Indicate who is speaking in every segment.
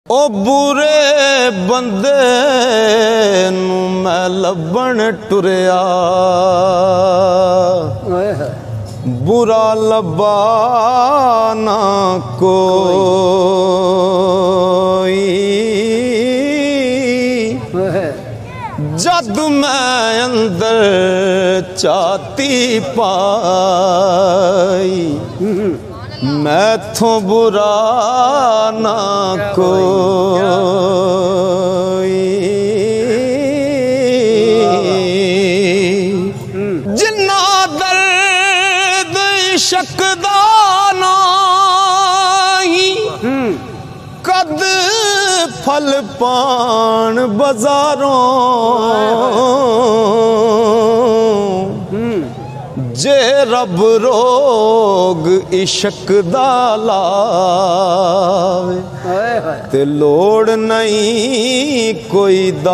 Speaker 1: ओ बुरे बंदे नू मैं लभण टुरिया, बुरा लभा ना कोई। जद मैं अंदर चाती पाई, मैथों बुरा ना कोई। जिन्ना दर्द इश्क दा नाही, कद फल पान बाजारों। जे रब रोग इश्क दा लावे, ते लोड़ नहीं कोई दारों।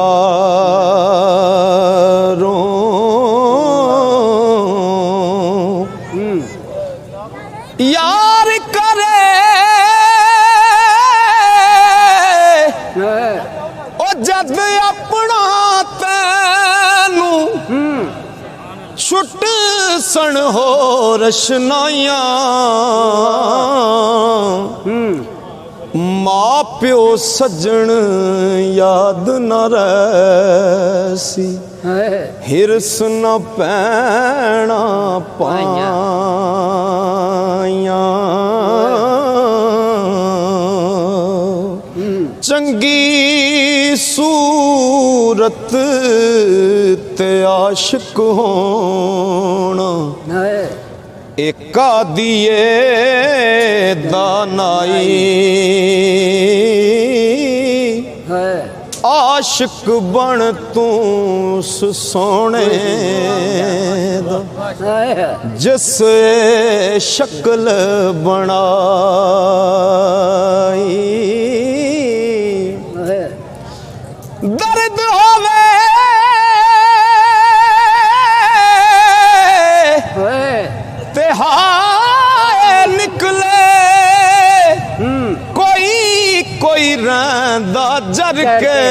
Speaker 1: यार करे ओ जद अपना तैनू, छुट सन हो रशनाइयां। माँ प्यो सज्जन याद न रहसी, हिरस न पैना पाइयां। चंगी सूरत ते आशिक होना, एका दिए दानाई। आशिक बन तू सोने दा, जिस शक्ल बनाई। दर्द होवे ते हाय निकले, कोई कोई रंदा जर के।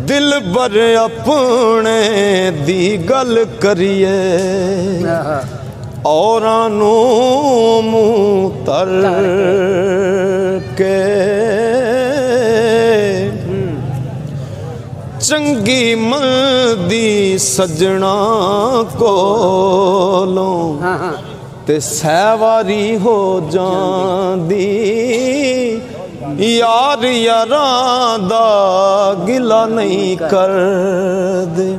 Speaker 1: दिल बर अपने दी गल करिए, औरां नू मुंह तर के। चंगी मंदी सजना कोलों, ते सहवारी हो जांदी। यार यारां दा गिला नहीं कर दे,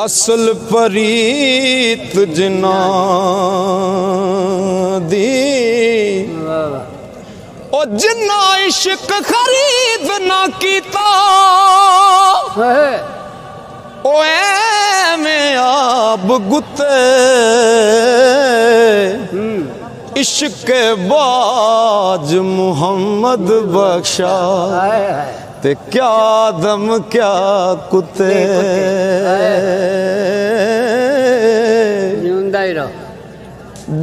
Speaker 1: असल परीत जिना दी। ओ जिन्ना इश्क खरीद ना कीता, ओ ऐवें आब गुते। इश्क बाज मुहम्मद बख्शा, ते क्या दम क्या कुत्ते।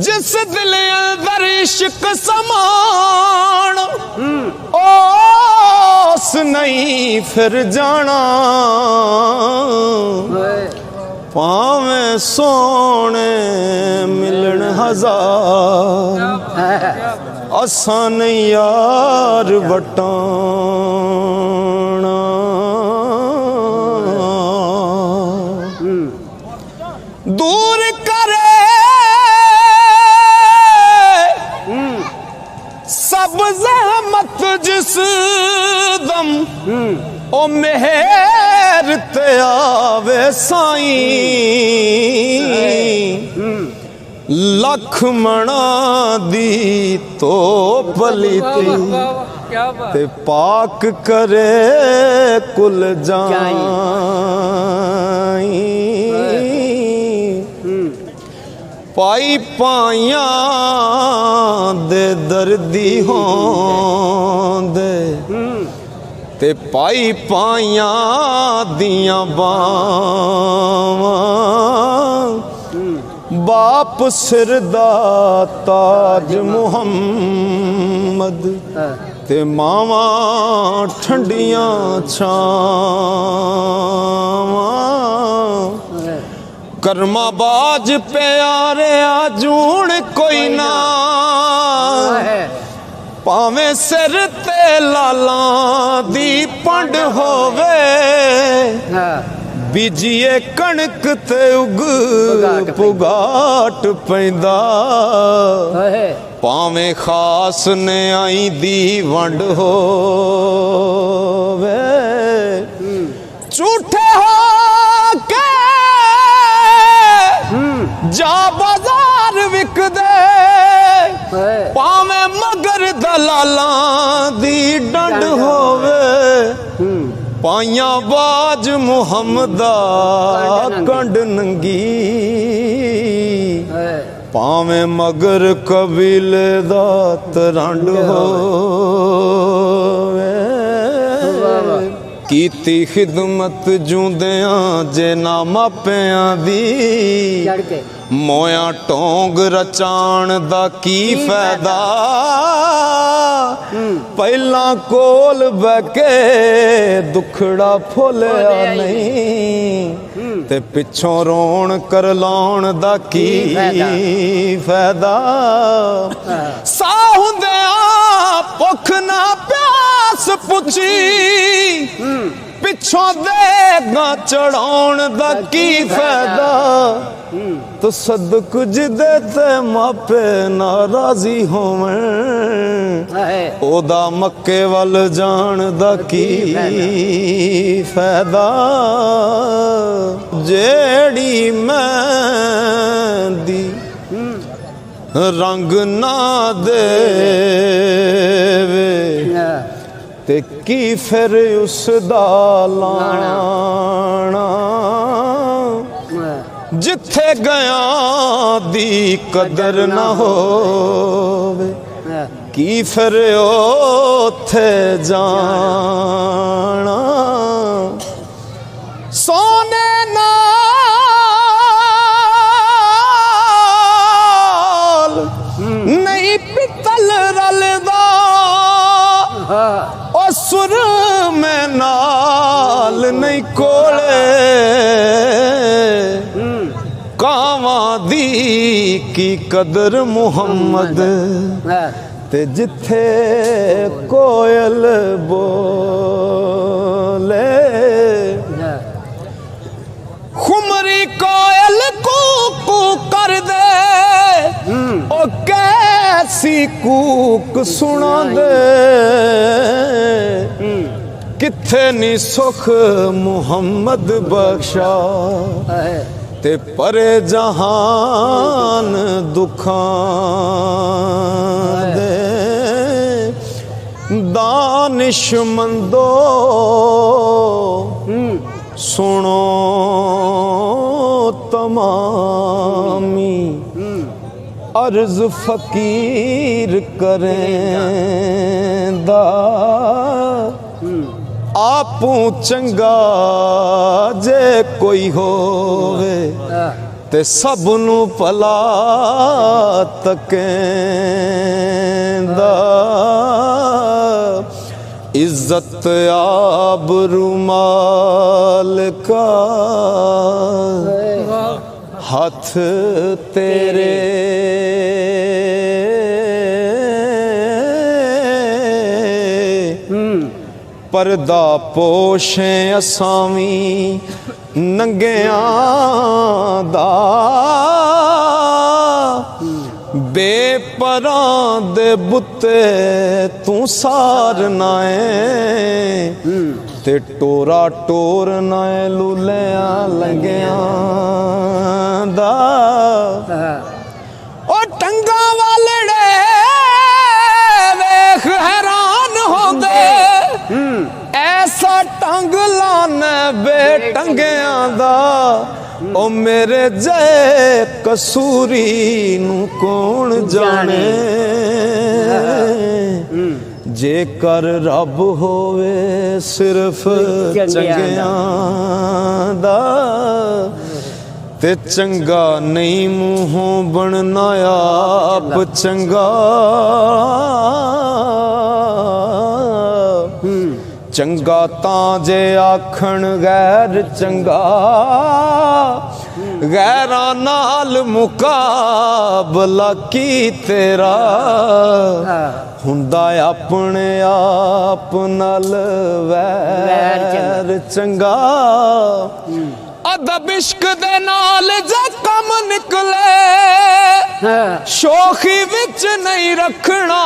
Speaker 1: जिस दिल अंदर इश्क समान, ओस नहीं फिर जाना। पावें सोने मिलन हजार, असां नहीं यार वटाना। दूर करे सब ज़हमत जिस दम, ओ मेहर ते आवे साईं। लख मना दी तो पलीती, ते पाक करे कुल जाई। पाई पाइयां दे दर्दी होंदे, ते पाई पाइयां दियां बावां। बाप सिर दा ताज मुहम्मद ਮੁਹੰਮਦ ਤੇ ਮਾਵਾਂ ਠੰਡੀਆਂ ਛਾਵਾਂ ਕਰਮਾ ਬਾਜ ਪਿਆਰਿਆ ਜੂਣ ਕੋਈ ਨਾ ਭਾਵੇਂ ਸਿਰ ਤੇ ਲਾਲਾਂ ਦੀ ਪੰਡ ਹੋਵੇ ਬੀਜੀਏ ਕਣਕ ਤੇ ਉਗ ਪੁਗਾਟ ਪੈਂਦਾ ਭਾਵੇਂ ਖਾਸ ਨਿਆਈ ਦੀ ਵੰਡ ਹੋਵੇ ਝੂਠੇ ਹੋ ਕੇ ਜਾ ਬਾਜ਼ਾਰ ਵਿਕਦੇ ਭਾਵੇਂ ਮਗਰ ਦਲਾਲਾਂ ਦੀ ਡੰਡ ਹੋਵੇ ਪਾਈਆਂ ਬਾਜ ਮੁਹੰਮਦਾ ਕੰਡ ਨੰਗੀ ਭਾਵੇਂ ਮਗਰ ਕਬੀਲੇ ਦਾ ਤਰੰਡ ਹੋਵੇ ਕੀਤੀ ਖਿਦਮਤ ਜੂੰਦਿਆਂ ਜੇ ਨਾ ਮਾਪਿਆਂ ਦੀ ਮੋਇਆ ਢੋਂਗ ਰਚਾਣ ਦਾ ਕੀ ਫਾਇਦਾ ਪਹਿਲਾਂ ਕੋਲ ਬਹਿ ਕੇ ਦੁਖੜਾ ਫੁੱਲਿਆ ਨਹੀਂ ਤੇ ਪਿੱਛੋਂ ਰੋਣ ਕਰ ਲਾਉਣ ਦਾ ਕੀ ਫਾਇਦਾ ਸਾਹ ਹੁੰਦਿਆਂ ਭੁੱਖ ਨਾ ਪਿਆਸ ਪੁੱਛੀ ਪਿੱਛੋਂ ਦੇਗਾ ਚੜਾਉਣ ਦਾ ਕੀ ਫਾਇਦਾ ਤੋ ਸਦਕ ਜਿਹਦੇ ਤੇ ਮਾਪੇ ਨਾਰਾਜ਼ੀ ਹੋਵਣ ਉਹਦਾ ਮੱਕੇ ਵੱਲ ਜਾਣ ਦਾ ਕੀ ਫਾਇਦਾ ਜਿਹੜੀ ਮਹਿੰਦੀ ਰੰਗ ਨਾ ਦੇਵੇ ਤੇ ਕੀ ਫਿਰ ਉਸ ਦਾ ਲਾਣਾ ਜਿੱਥੇ ਗਿਆ ਦੀ ਕਦਰ ਨਾ ਹੋਵੇ ਕੀ ਫਿਰ ਉੱਥੇ ਜਾਣਾ ਸੋਨੇ ਨਾਲ ਨਹੀਂ ਪਿੱਤਲ ਰਲਦਾ ਉਹ ਸੁਰ ਮੈਂ ਨਾਲ ਨਹੀਂ ਕੋਲੇ ਕਾਵਾਂ ਦੀ ਕੀ ਕਦਰ ਮੁਹੰਮਦ ਤੇ ਜਿੱਥੇ ਕੋਇਲ ਬੋਲੇ ਖੁਮਰੀ ਕੋਇਲ ਕੂਕੂ ਕਰ ਦੇ ਉਹ ਕੈਸੀ ਕੂਕ ਸੁਣਾ ਦੇ ਕਿੱਥੇ ਨੀ ਸੁਖ ਮੁਹੰਮਦ ਬਖਸ਼ਾ ਤੇ ਪਰੇ ਜਹਾਨ ਦੁੱਖਾਂ ਦੇ ਦਾਨਿਸ਼ਮੰਦੋ ਸੁਣੋ ਤਮਾਮੀ अर्ज फकीर करेंदा आपू चंगा जे कोई होवे ते सब नू भला तकेंदा इज्जत आबरू माल का हथ तेरे परदा पोशे असावी नंगियां दा बेपरां दे बुते तू सार नाए ते टोरा टोर नाए लुलियां लंगियां दा ओ टंगा वालड़े वेख हैरान होंदे ऐसा टंग लाने बेटंगियां दा ओ मेरे जय कसूरी नू कौन जाने जे कर रब होवे सिर्फ चंगियां दा ते चंगा नहीं मूहों बनना आप चंगा ਚੰਗਾ ਤਾਂ ਜੇ ਆਖਣ ਗੈਰ ਚੰਗਾ, ਗੈਰਾਂ ਨਾਲ ਮੁਕਾਬਲਾ ਕੀ ਤੇਰਾ, ਹੁੰਦਾ ਆਪਣੇ ਆਪ ਨਾਲ ਵੈਰ ਚੰਗਾ। ਅਦਬ ਇਸ਼ਕ ਦੇ ਨਾਲ ਜੇ ਕੰਮ ਨਿਕਲੇ, ਸ਼ੋਖੀ ਵਿੱਚ ਨਹੀਂ ਰੱਖਣਾ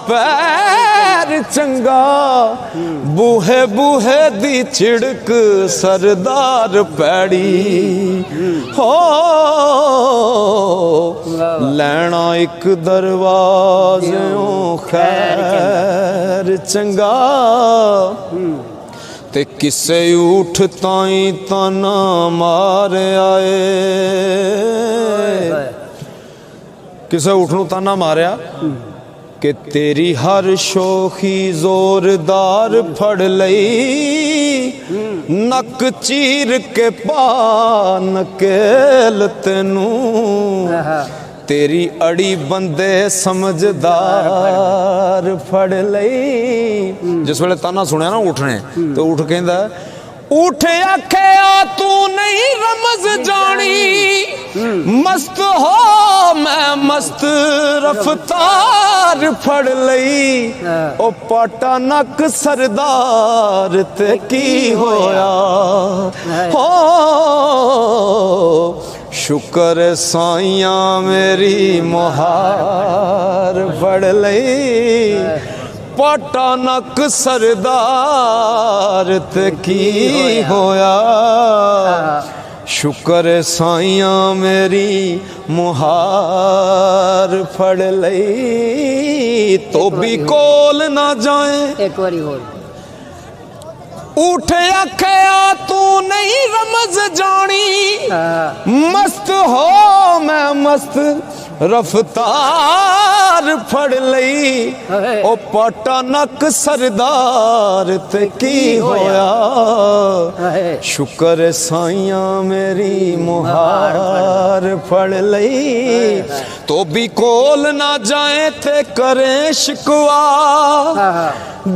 Speaker 1: ਪੈਰ ਚੰਗਾ। ਬੂਹੇ ਬੂਹੇ ਦੀ ਝਿੜਕ ਸਰਦਾਰ ਪੈੜੀ, ਹੋ ਲੈਣਾ ਇੱਕ ਦਰਵਾਜ਼ਿਓਂ ਖੈਰ ਚੰਗਾ। ਤੇ ਕਿਸੇ ਊਠ ਤਾਈਂ ਤਾਨਾ ਮਾਰਿਆ ਏ, ਕਿਸੇ ਊਠ ਨੂੰ ਤਾਨਾ ਮਾਰਿਆ ਕਿ ਤੇਰੀ ਹਰ ਸ਼ੋਖੀ ਜ਼ੋਰਦਾਰ ਫੜ ਲਈ, ਨੱਕ ਚੀਰ ਕੇ ਪਾ ਨਕੇਲ ਤੈਨੂੰ, ਤੇਰੀ ਅੜੀ ਬੰਦੇ ਸਮਝਦਾਰ ਫੜ ਲਈ। ਜਿਸ ਵੇਲੇ ਤਾਨਾ ਸੁਣਿਆ ਨਾ ਊਠ ਨੇ, ਤੇ ਊਠ ਕਹਿੰਦਾ, ਊਠ ਆਖਿਆ ਤੂੰ ਨਹੀਂ ਰਮਜ਼ ਜਾਣੀ, ਮਸਤ ਹੋ ਮੈਂ ਮਸਤ ਰਫਤਾਰ ਫੜ ਲਈ। ਉਹ ਪਾਟਾ ਨੱਕ ਸਰਦਾਰ ਤੇ ਕੀ ਹੋਇਆ, ਹੋ ਸ਼ੁਕਰ ਸਾਈਆਂ ਮੇਰੀ ਮੁਹਾਰ ਫੜ ਲਈ। ਪਾਟਾ ਨੱਕ ਸਰਦਾਰ ਤੇ ਕੀ ਹੋਇਆ, ਸ਼ੁਕਰ ਸਾਈਆਂ ਮੇਰੀ ਮੁਹਾਰ ਫੜ ਲਈ। ਤੋਬੀ ਕੋਲ ਨਾ ਜਾਏ,
Speaker 2: ਇੱਕ ਵਾਰੀ ਹੋਰ।
Speaker 1: ਊਠ ਆਖਿਆ ਤੂੰ ਨਹੀਂ ਰਮਜ਼ ਜਾਣੀ, ਮਸਤ ਹੋ ਮੈਂ ਮਸਤ ਰਫਤਾਰ ਫੜ ਲਈ। ਉਹ ਪਾਟਾ ਨੱਕ ਸਰਦਾਰ ਤੇ ਕੀ ਹੋਇਆ, ਸ਼ੁਕਰ ਸਾਈਆਂ ਮੇਰੀ ਮੁਹਾਰ ਫੜ ਲਈ। ਤੋਬੀ ਕੋਲ ਨਾ ਜਾਏ ਤੇ ਕਰੇ ਸ਼ਿਕਵਾ,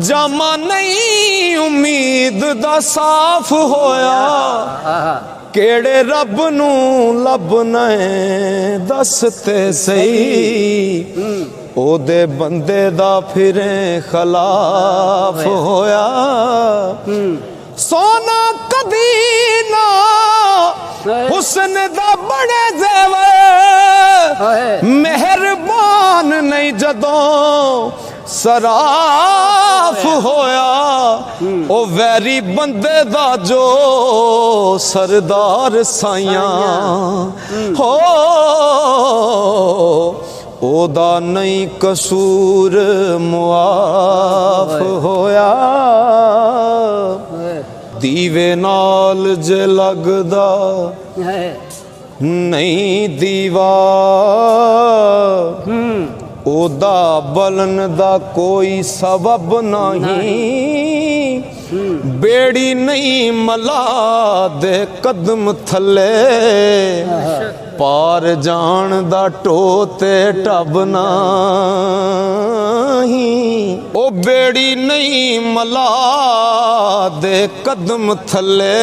Speaker 1: ਜਾਮਾ ਨਹੀਂ ਉਮੀਦ ਦਾ ਸਾਫ਼ ਹੋਇਆ। ਕਿਹੜੇ ਰੱਬ ਨੂੰ ਲੱਭਣਾ ਏ ਦੱਸ ਤੇ ਸਹੀ, ਉਹਦੇ ਬੰਦੇ ਦਾ ਫਿਰੇ ਖਿਲਾਫ ਹੋਇਆ। ਸੋਨਾ ਕਦੀ ਨਾ ਹੁਸਨ ਦਾ ਬੜੇ ਜ਼ੇਵਰ, ਮਿਹਰਬਾਨ ਨਹੀਂ ਜਦੋਂ ਸਰਾਫ ਹੋਇਆ। ਉਹ ਵੈਰੀ ਬੰਦੇ ਦਾ ਜੋ ਸਰਦਾਰ ਸਾਈਆਂ, ਹੋ ਉਹਦਾ ਨਹੀਂ ਕਸੂਰ ਮੁਆਫ ਹੋਇਆ। ਦੀਵੇ ਨਾਲ ਜੇ ਲੱਗਦਾ ਨਹੀਂ ਦੀਵਾ, ਉਹਦਾ ਬਲਨ ਦਾ ਕੋਈ ਸਬਬ ਨਹੀਂ। ਬੇੜੀ ਨਹੀਂ ਮਲਾ ਦੇ ਕਦਮ ਥੱਲੇ, ਪਾਰ ਜਾਣ ਦਾ ਢੋ ਤੇ ਢਬ ਨਹੀਂ। ਉਹ ਬੇੜੀ ਨਹੀਂ ਮਲਾ ਦੇ ਕਦਮ ਥੱਲੇ,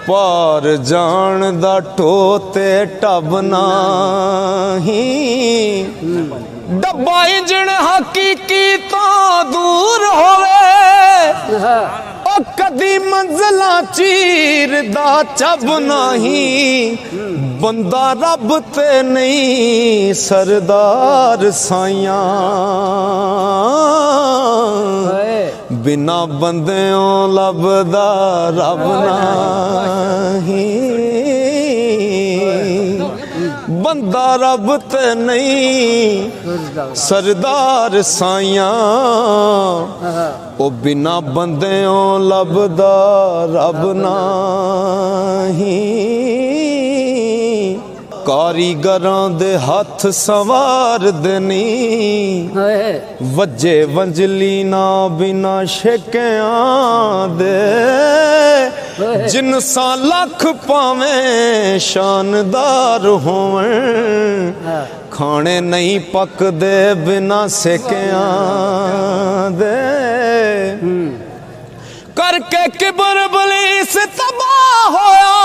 Speaker 1: ਪਾਰ ਜਾਣ ਦਾ ਢੋ ਤੇ ਢਬ ਨਹੀਂ। ਡੱਬਾ ਇੰਜਣ ਹਕੀਕੀ ਤੋਂ ਦੂਰ ਹੋਵੇ, ਉਹ ਕਦੀ ਮੰਜ਼ਲਾਂ ਚੀਰਦਾ ਚੱਬ ਨਹੀਂ। ਬੰਦਾ ਰੱਬ ਤੇ ਨਹੀਂ ਸਰਦਾਰ ਸਾਈਆਂ, ਬਿਨਾ ਬੰਦਿਆਂ ਲੱਭਦਾ ਰੱਬ ਨਹੀਂ। ਬੰਦਾ ਰੱਬ ਤੇ ਨਹੀਂ ਸਰਦਾਰ ਸਾਈਆਂ, ਉਹ ਬਿਨਾ ਬੰਦਿਆਂ ਲੱਭਦਾ ਰੱਬ ਨਹੀਂ। ਕਾਰੀਗਰਾਂ ਦੇ ਹੱਥ ਸੰਵਾਰਦੇ ਨੀ, ਵੱਜੇ ਵੰਜਲੀ ਨਾ ਬਿਨਾ ਛੇਕਿਆਂ ਦੇ। ਜਿਨਸਾਂ ਲੱਖ ਭਾਵੇਂ ਸ਼ਾਨਦਾਰ ਹੋਵਣ, ਖਾਣੇ ਨਹੀਂ ਪੱਕਦੇ ਬਿਨਾ ਸੇਕਿਆਂ ਦੇ। करके किबर बलीस तबाह होया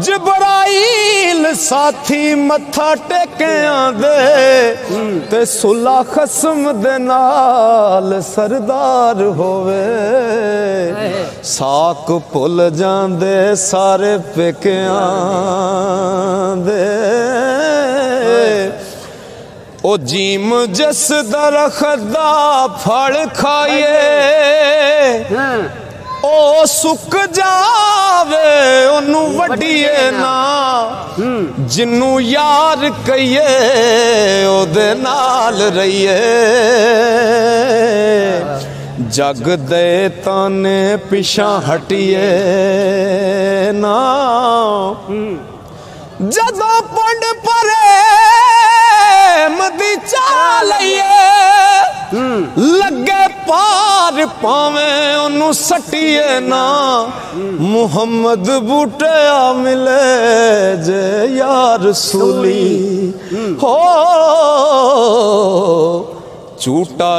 Speaker 1: जिब्राइल साथी मत्था टेकियां दे ते सुला खसम दे नाल सरदार होवे साक भुल जांदे सारे पेकियां दे ओ जीम जिस दरख्त दा फल खाइए ओ सुक जावे ओनू वड्डीए ना जिन्नू यार कहिए ओदे नाल रहिए जग दे ताने पिछा हटिए ना जदों पंड परे मदी चालिए लगे पार पावे ओनू सटिए ना मुहम्मद बूटिया मिले जे यार रसूली हो झूठा